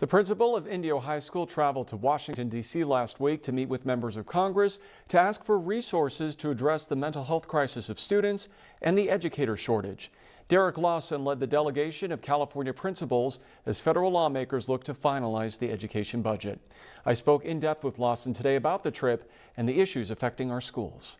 The principal of Indio High School traveled to Washington, D.C. last week to meet with members of Congress to ask for resources to address the mental health crisis of students and the educator shortage. Derek Lawson led the delegation of California principals as federal lawmakers look to finalize the education budget. I spoke in depth with Lawson today about the trip and the issues affecting our schools.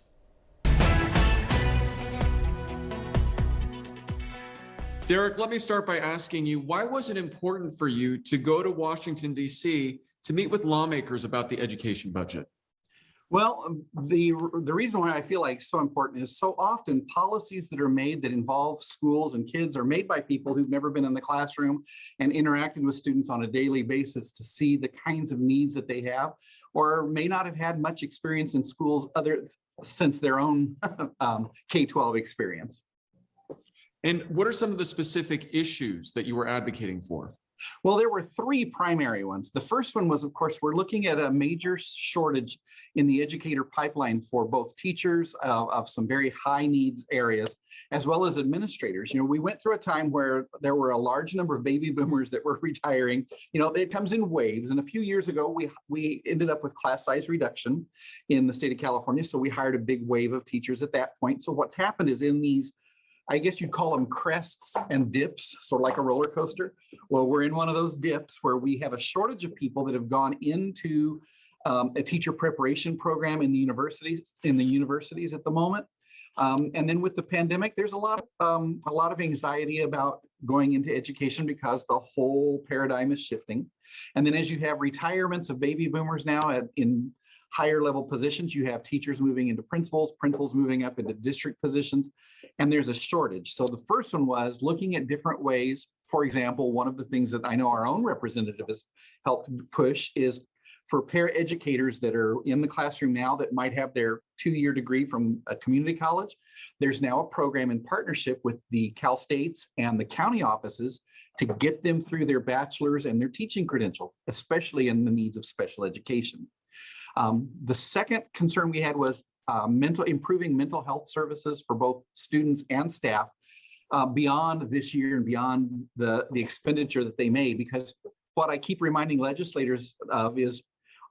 Derek, let me start by asking you, why was it important for you to go to Washington, D.C. to meet with lawmakers about the education budget? Well, the reason why I feel like it's so important is so often policies that are made that involve schools and kids are made by people who've never been in the classroom and interacted with students on a daily basis to see the kinds of needs that they have, or may not have had much experience in schools since their own K-12 experience. And what are some of the specific issues that you were advocating for? Well, there were three primary ones. The first one was, of course, we're looking at a major shortage in the educator pipeline for both teachers of some very high needs areas, as well as administrators. You know, we went through a time where there were a large number of baby boomers that were retiring. You know, it comes in waves. And a few years ago, we ended up with class size reduction in the state of California. So we hired a big wave of teachers at that point. So what's happened is in these, I guess you'd call them crests and dips, sort of like a roller coaster. Well, we're in one of those dips where we have a shortage of people that have gone into a teacher preparation program in the universities at the moment. And then with the pandemic, there's a lot of anxiety about going into education because the whole paradigm is shifting. And then as you have retirements of baby boomers now in higher level positions, you have teachers moving into principals moving up into district positions, and there's a shortage. So the first one was looking at different ways. For example, one of the things that I know our own representative has helped push is for paraeducators that are in the classroom now that might have their 2-year degree from a community college. There's now a program in partnership with the Cal States and the county offices to get them through their bachelor's and their teaching credentials, especially in the needs of special education. The second concern we had was improving mental health services for both students and staff beyond this year and beyond the expenditure that they made, because what I keep reminding legislators of is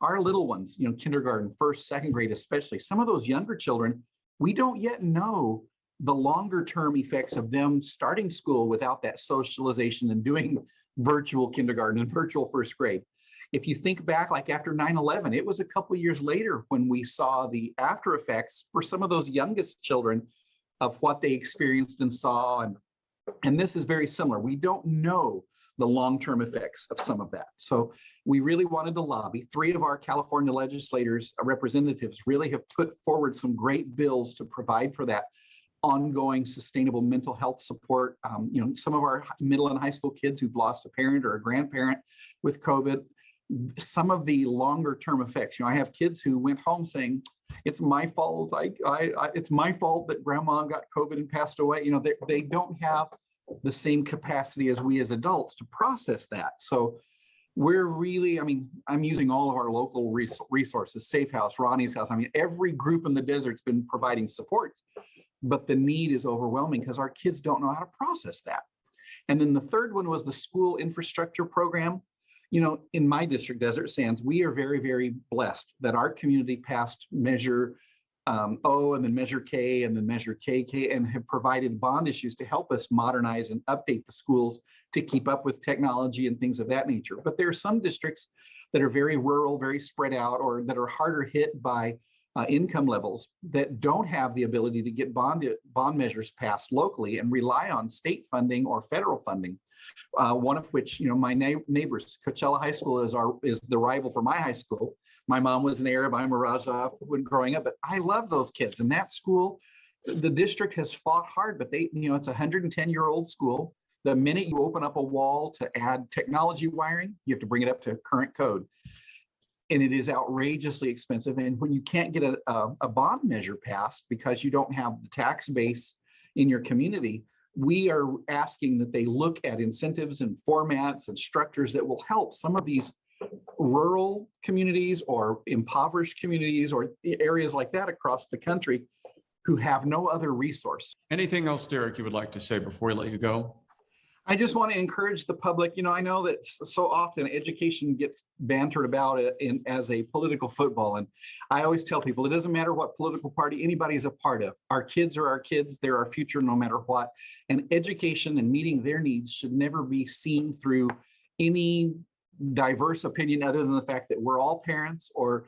our little ones, you know, kindergarten, first, second grade, especially some of those younger children, we don't yet know the longer term effects of them starting school without that socialization and doing virtual kindergarten and virtual first grade. If you think back, like after 9/11, it was a couple of years later when we saw the after effects for some of those youngest children of what they experienced and saw. And this is very similar. We don't know the long-term effects of some of that. So we really wanted to lobby. 3 of our California legislators, representatives, really have put forward some great bills to provide for that ongoing sustainable mental health support. You know, some of our middle and high school kids who've lost a parent or a grandparent with COVID, some of the longer term effects. You know, I have kids who went home saying, it's my fault. It's my fault that grandma got COVID and passed away. You know, they don't have the same capacity as we as adults to process that. So we're really, I mean, I'm using all of our local resources, Safe House, Ronnie's House. I mean, every group in the desert's been providing supports, but the need is overwhelming because our kids don't know how to process that. And then the third one was the school infrastructure program. You know, in my district, Desert Sands, we are very, very blessed that our community passed Measure O and then Measure K and then Measure KK and have provided bond issues to help us modernize and update the schools to keep up with technology and things of that nature. But there are some districts that are very rural, very spread out, or that are harder hit by income levels that don't have the ability to get bond measures passed locally and rely on state funding or federal funding. One of which, you know, my neighbors, Coachella High School is the rival for my high school. My mom was an Arab, I'm a Raja when growing up, but I love those kids. And that school, the district has fought hard, but you know, it's a 110-year-old school. The minute you open up a wall to add technology wiring, you have to bring it up to current code. And it is outrageously expensive. And when you can't get a bond measure passed because you don't have the tax base in your community, we are asking that they look at incentives and formats and structures that will help some of these rural communities or impoverished communities or areas like that across the country who have no other resource. Anything else, Derek, you would like to say before we let you go? I just want to encourage the public. I know that so often education gets bantered about it as a political football. And I always tell people it doesn't matter what political party anybody's a part of. Our kids are our kids. They're our future no matter what. And education and meeting their needs should never be seen through any diverse opinion other than the fact that we're all parents or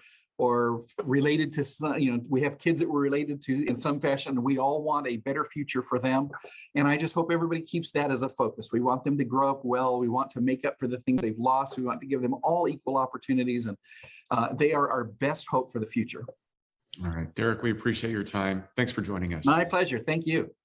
related to some, we have kids that we're related to in some fashion, and we all want a better future for them. And I just hope everybody keeps that as a focus. We want them to grow up well. We want to make up for the things they've lost. We want to give them all equal opportunities, and they are our best hope for the future. All right, Derek, we appreciate your time. Thanks for joining us. My pleasure. Thank you.